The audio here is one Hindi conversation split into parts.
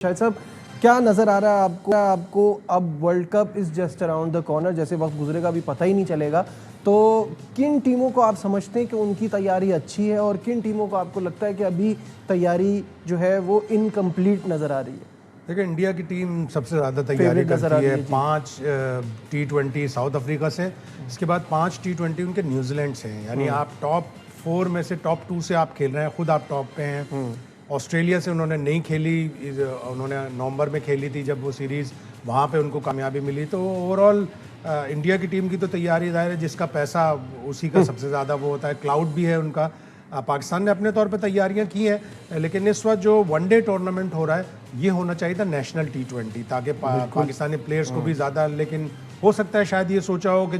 शायद साहब, क्या नज़र आ रहा है आपको अब world cup is just around the corner, जैसे वक्त गुजरेगा अभी पता ही नहीं चलेगा। तो किन टीमों को आप समझते हैं कि उनकी तैयारी अच्छी है और किन टीमों को आपको लगता है कि अभी तैयारी जो है वो इनकम्प्लीट नज़र आ रही है? देखिए, इंडिया की टीम सबसे ज़्यादा तैयारी करती है 5 T20 साउथ अफ्रीका से, इसके बाद 5 T20 उनके न्यूजीलैंड से हैं। यानी आप टॉप 4 में से टॉप 2 से आप खेल रहे हैं, खुद आप टॉप पे हैं। ऑस्ट्रेलिया से उन्होंने नहीं खेली, उन्होंने नवंबर में खेली थी जब वो सीरीज़, वहाँ पे उनको कामयाबी मिली। तो ओवरऑल इंडिया की टीम की तो तैयारी ज़ाहिर है, जिसका पैसा उसी का सबसे ज़्यादा वो होता है, क्लाउड भी है उनका। पाकिस्तान ने अपने तौर पे तैयारियां की हैं, लेकिन इस वक्त जो वनडे टूर्नामेंट हो रहा है ये होना चाहिए था नेशनल T20, ताकि पाकिस्तानी प्लेयर्स को भी ज़्यादा, लेकिन हो सकता है शायद ये सोचा हो कि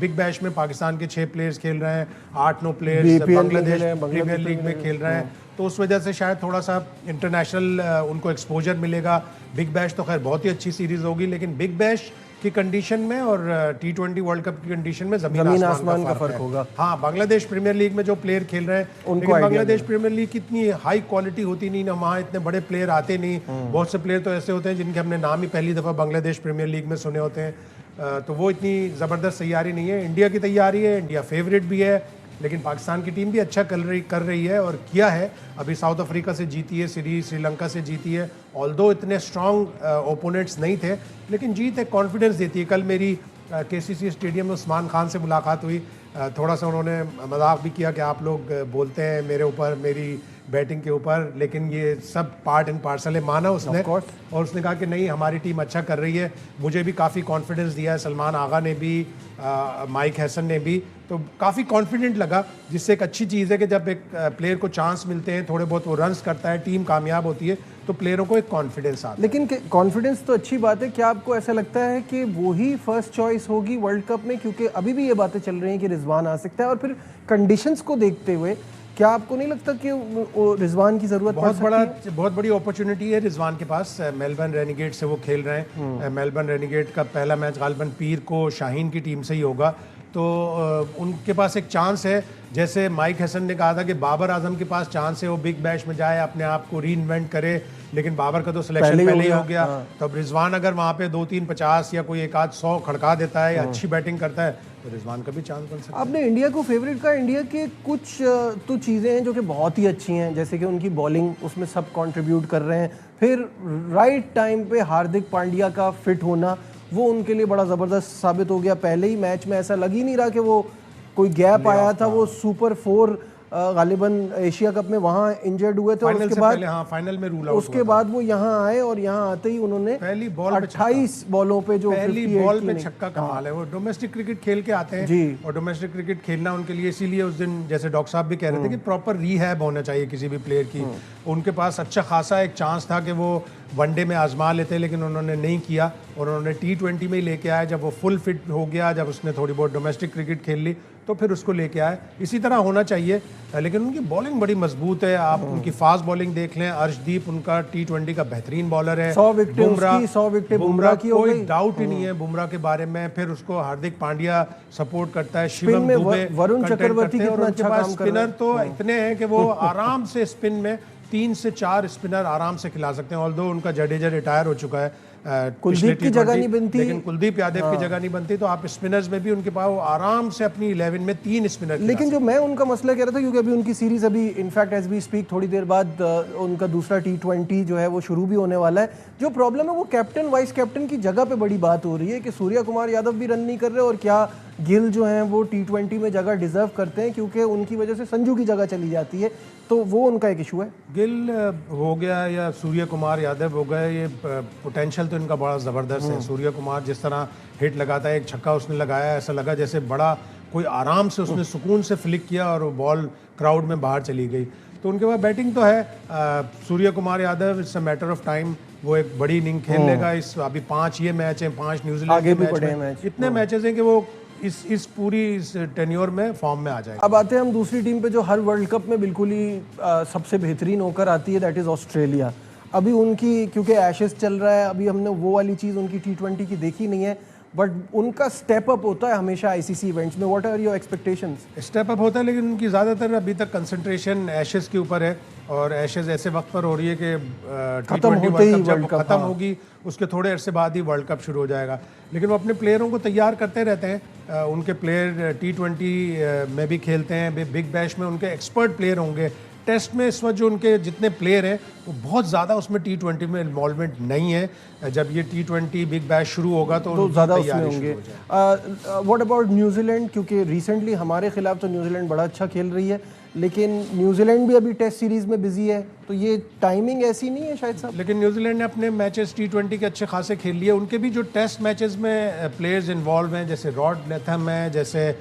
बिग बैश में पाकिस्तान के 6 प्लेयर्स खेल रहे हैं, 8-9 प्लेयर्स बांग्लादेश प्रीमियर लीग में खेल रहे हैं, तो उस वजह से शायद थोड़ा सा इंटरनेशनल उनको एक्सपोजर मिलेगा। बिग बैश तो खैर बहुत ही अच्छी सीरीज़ होगी, लेकिन बिग बैश की कंडीशन में और T20 वर्ल्ड कप की कंडीशन में जमीन आसमान का फर्क होगा। हाँ, बांग्लादेश प्रीमियर लीग में जो प्लेयर खेल रहे हैं, लेकिन बांग्लादेश प्रीमियर लीग की इतनी हाई क्वालिटी होती नहीं ना, वहाँ इतने बड़े प्लेयर आते नहीं। बहुत से प्लेयर तो ऐसे होते हैं जिनके हमने नाम ही पहली दफ़ा बांग्लादेश प्रीमियर लीग में सुने होते हैं, तो वो इतनी ज़बरदस्त तैयारी नहीं है। इंडिया की तैयारी है, इंडिया फेवरेट भी है, लेकिन पाकिस्तान की टीम भी अच्छा कर रही है और किया है। अभी साउथ अफ्रीका से जीती है सीरीज, श्रीलंका से जीती है, ऑल्दो इतने स्ट्रॉन्ग ओपोनेंट्स नहीं थे, लेकिन जीत एक कॉन्फिडेंस देती है। कल मेरी KCC स्टेडियम में उस्मान खान से मुलाकात हुई, थोड़ा सा उन्होंने मजाक भी किया कि आप लोग बोलते हैं मेरे ऊपर, मेरी बैटिंग के ऊपर, लेकिन ये सब पार्ट एंड पार्सल है, माना उसने। और उसने कहा कि नहीं, हमारी टीम अच्छा कर रही है। मुझे भी काफ़ी कॉन्फिडेंस दिया है, सलमान आगा ने भी, माइक हैसन ने भी, तो काफ़ी कॉन्फिडेंट लगा, जिससे एक अच्छी चीज़ है कि जब एक प्लेयर को चांस मिलते हैं, थोड़े बहुत वो रन्स करता है, टीम कामयाब होती है, तो प्लेयरों को एक कॉन्फिडेंस आता है। लेकिन कॉन्फिडेंस तो अच्छी बात है, क्या आपको ऐसा लगता है कि वो ही फर्स्ट चॉइस होगी वर्ल्ड कप में? क्योंकि अभी भी ये बातें चल रही हैं कि रिजवान आ सकता है, और फिर कंडीशंस को देखते हुए क्या आपको नहीं लगता कि रिजवान की ज़रूरत बहुत बड़ी अपॉर्चुनिटी है रिजवान के पास? मेलबर्न रेनिगेट से वो खेल रहे हैं। मेलबर्न रेनिगेट का पहला मैच गालिबन पीर को शाहीन की टीम से ही होगा, तो उनके पास एक चांस है। जैसे माइक हैसन ने कहा था कि बाबर आजम के पास चांस है, वो बिग बैश में जाए, अपने आप को री इन्वेंट करे, लेकिन बाबर का तो सिलेक्शन पहले ही हो गया। तो अब रिजवान अगर वहाँ पे 2-3 50 या कोई 1-100 खड़का देता है या अच्छी बैटिंग करता है, तो रिजवान का भी चांस बन सकता है। आपने इंडिया को फेवरेट कहा, इंडिया के कुछ तो चीज़ें हैं जो कि बहुत ही अच्छी हैं, जैसे कि उनकी बॉलिंग, उसमें सब कंट्रीब्यूट कर रहे हैं। फिर राइट टाइम पे हार्दिक पांड्या का फिट होना, वो उनके लिए बड़ा ज़बरदस्त साबित हो गया। पहले ही मैच में ऐसा लग ही नहीं रहा कि वो कोई गैप आया था। वो सुपर 4 गालिबन एशिया कप में वहाँ इंजर्ड हुए थे, और उसके बाद फाइनल में रूल आउट, उसके बाद वो यहाँ आए और यहाँ आते ही उन्होंने पहली बॉल 28 बॉलों पे जो पहली बॉल पे छक्का, कमाल है। वो डोमेस्टिक क्रिकेट खेल के आते हैं, और डोमेस्टिक क्रिकेट खेलना उनके लिए, इसीलिए उस दिन जैसे डॉक्टर साहब भी कह रहे थे कि प्रॉपर रीहैब होना चाहिए किसी भी प्लेयर की। उनके पास अच्छा खासा एक चांस था कि वो वनडे में आजमा लेते, लेकिन उन्होंने नहीं किया, और उन्होंने T20 में ही लेके आया। जब वो फुल फिट हो गया, जब उसने थोड़ी बहुत डोमेस्टिक क्रिकेट खेल ली, तो फिर उसको लेके आए। इसी तरह होना चाहिए, लेकिन उनकी बॉलिंग बड़ी मजबूत है। आप उनकी फास्ट बॉलिंग देख लें, अर्शदीप उनका T20 का बेहतरीन बॉलर है। 100 विकेट बुमराह की, कोई डाउट ही नहीं है बुमराह के बारे में। फिर उसको हार्दिक पांड्या सपोर्ट करता है, शिवम दुबे, वरुण चक्रवर्ती, और उनके पास स्पिनर तो इतने हैं कि वो आराम से स्पिन में 3 से 4 स्पिनर आराम से खिला सकते हैं। ऑल्दो उनका जडेजा रिटायर हो चुका है, कुलदीप की जगह नहीं बनती, लेकिन कुलदीप यादव की जगह नहीं बनती, तो आप स्पिनर्स में भी उनके पास आराम से अपनी 11 में 3 स्पिनर। लेकिन जो मैं उनका मसला कह रहा था, क्योंकि अभी उनकी सीरीज, अभी इनफैक्ट एज वी स्पीक थोड़ी देर बाद उनका दूसरा T20 जो है वो शुरू भी होने वाला है। जो प्रॉब्लम है वो कैप्टन वाइस कैप्टन की जगह पे बड़ी बात हो रही है कि सूर्या कुमार यादव भी रन नहीं कर रहे, और क्या गिल जो हैं वो T20 में जगह डिजर्व करते हैं, क्योंकि उनकी वजह से संजू की जगह चली जाती है, तो वो उनका एक इशू है। गिल हो गया या सूर्य कुमार यादव हो गए, ये पोटेंशियल तो इनका बड़ा ज़बरदस्त है। सूर्य कुमार जिस तरह हिट लगाता है, एक छक्का उसने लगाया, ऐसा लगा जैसे बड़ा कोई आराम से उसने सुकून से फ्लिक किया और वो बॉल क्राउड में बाहर चली गई। तो उनके पास बैटिंग तो है। Surya Kumar Yadav, it's a matter of time, वो एक बड़ी इनिंग खेल लेगा। इस अभी 5 ये मैच हैं, 5 न्यूजीलैंड के मैच, इतने मैचेस हैं कि वो इस पूरी टेन्योर में फॉर्म में आ जाएगा। अब आते हैं हम दूसरी टीम पे जो हर वर्ल्ड कप में बिल्कुल ही सबसे बेहतरीन होकर आती है, दैट इज़ ऑस्ट्रेलिया। अभी उनकी, क्योंकि एशेस चल रहा है, अभी हमने वो वाली चीज़ उनकी T20 की देखी नहीं है, बट उनका स्टेप अप होता है हमेशा आईसीसी इवेंट्स में। What are your expectations? Step up होता है, लेकिन उनकी ज़्यादातर अभी तक कंसंट्रेशन एशेज़ के ऊपर है, और एशेज़ ऐसे वक्त पर हो रही है कि T20 वर्ल्ड कप जब खत्म होगी उसके थोड़े अरसे बाद ही वर्ल्ड कप शुरू हो जाएगा। लेकिन वो अपने प्लेयरों को तैयार करते रहते हैं। उनके प्लेयर T20 में भी खेलते हैं, बिग बैश में उनके एक्सपर्ट प्लेयर होंगे। टेस्ट में इस वक्त जो उनके जितने प्लेयर हैं वो बहुत ज़्यादा उसमें T20 में इन्वॉल्वमेंट नहीं है। जब ये T20 बिग बैश शुरू होगा तो ज़्यादा उसमें होंगे। What about New Zealand? क्योंकि रिसेंटली हमारे खिलाफ तो न्यूजीलैंड बड़ा अच्छा खेल रही है, लेकिन न्यूजीलैंड भी अभी टेस्ट सीरीज़ में बिजी है, तो ये टाइमिंग ऐसी नहीं है शायद साहब? लेकिन न्यूजीलैंड ने अपने मैचेस T20 के अच्छे खासे खेल लिए। उनके भी जो टेस्ट मैचेस में प्लेयर्स इन्वॉल्व हैं, जैसे रॉड लेथम है, जैसे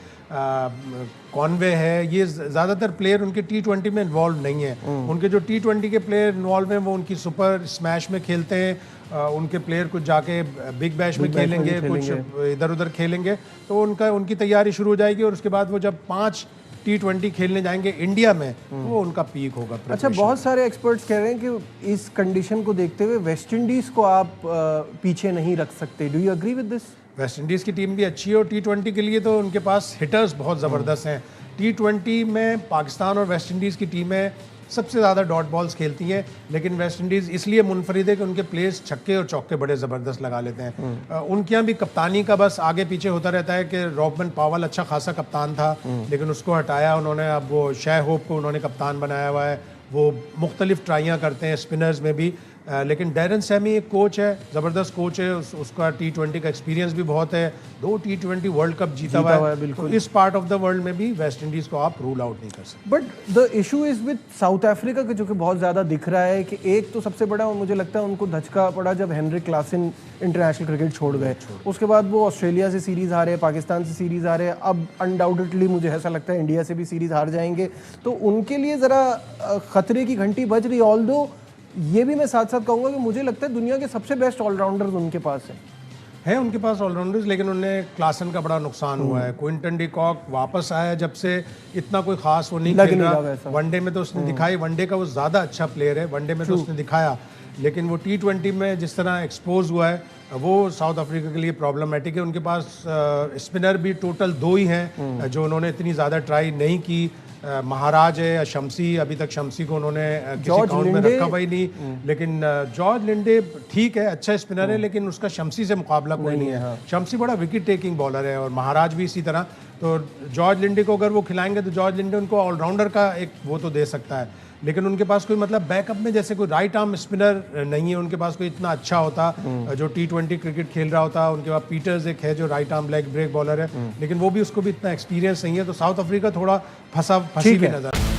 कॉनवे है, ये ज़्यादातर प्लेयर उनके T20 में इन्वॉल्व नहीं है। उनके जो T20 के प्लेयर इन्वॉल्व हैं वो उनकी सुपर स्मैश में खेलते हैं। उनके प्लेयर कुछ जाके बिग बैश में खेलेंगे, कुछ इधर उधर खेलेंगे, तो उनकी तैयारी शुरू हो जाएगी। और उसके बाद वो जब 5 T20 खेलने जाएंगे इंडिया में, वो उनका पीक होगा। अच्छा, बहुत सारे एक्सपर्ट्स कह रहे हैं कि इस कंडीशन को देखते हुए वेस्ट इंडीज़ को आप पीछे नहीं रख सकते। Do you agree with this? West Indies की टीम भी अच्छी है, और T20 के लिए तो उनके पास हिटर्स बहुत ज़बरदस्त हैं। T20 में पाकिस्तान और वेस्ट इंडीज़ की टीमें सबसे ज़्यादा डॉट बॉल्स खेलती हैं, लेकिन वेस्ट इंडीज़ इसलिए मुनफरिद है कि उनके प्लेयर्स छक्के और चौके बड़े ज़बरदस्त लगा लेते हैं। उनके यहाँ भी कप्तानी का बस आगे पीछे होता रहता है कि रॉबमन पावल अच्छा खासा कप्तान था, लेकिन उसको हटाया उन्होंने। अब वो शै होप को उन्होंने कप्तान बनाया हुआ है। वो मुख्तलिफ ट्राइयाँ करते हैं स्पिनर्स में भी। लेकिन डैरन सैमी एक कोच है, ज़बरदस्त कोच है, उसका T20 का एक्सपीरियंस भी बहुत है, 2 T20 वर्ल्ड कप जीता हुआ है। तो इस पार्ट ऑफ द वर्ल्ड में भी वेस्ट इंडीज़ को आप रूल आउट नहीं कर सकते। But the issue is with south Africa के, जो कि बहुत ज़्यादा दिख रहा है कि एक तो सबसे बड़ा मुझे लगता है उनको धचका पड़ा जब हेनरिक क्लासन इंटरनेशनल क्रिकेट छोड़ गए। उसके बाद वो ऑस्ट्रेलिया से सीरीज़ हारे, पाकिस्तान से सीरीज़ हारे, अब अनडाउटेडली मुझे ऐसा लगता है इंडिया से भी सीरीज़ हार जाएंगे। तो उनके लिए ज़रा खतरे की घंटी बज रही। ऑल्दो ये भी मैं साथ साथ कहूँगा कि मुझे लगता है दुनिया के सबसे बेस्ट ऑलराउंडर्स उनके पास हैं। उनके पास ऑलराउंडर्स, लेकिन उन्हें क्लासन का बड़ा नुकसान हुआ है। क्विंटन डी कॉक वापस आया जब से, इतना कोई खास वो नहीं खेल रहा। वनडे में तो उसने दिखाई, वनडे का वो ज़्यादा अच्छा प्लेयर है, वनडे में तो उसने दिखाया, लेकिन वो T20 में जिस तरह एक्सपोज हुआ है वो साउथ अफ्रीका के लिए प्रॉब्लमेटिक है। उनके पास स्पिनर भी टोटल 2 ही हैं जो उन्होंने इतनी ज़्यादा ट्राई नहीं की। महाराज है या शम्सी, अभी तक शम्सी को उन्होंने किसी काउंट में रखा हुआ ही नहीं। लेकिन जॉर्ज लिंडे ठीक है, अच्छा स्पिनर है, लेकिन उसका शम्सी से मुकाबला कोई नहीं है। शम्सी बड़ा विकेट टेकिंग बॉलर है, और महाराज भी इसी तरह। तो जॉर्ज लिंडे को अगर वो खिलाएंगे तो जॉर्ज लिंडे उनको ऑलराउंडर का एक वो तो दे सकता है, लेकिन उनके पास कोई मतलब बैकअप में जैसे कोई राइट आर्म स्पिनर नहीं है उनके पास कोई इतना अच्छा होता जो T20 क्रिकेट खेल रहा होता। उनके पास पीटर्स एक है जो right arm leg break bowler है, लेकिन वो भी उसको भी इतना एक्सपीरियंस नहीं है। तो साउथ अफ्रीका थोड़ा फंसी भी नजर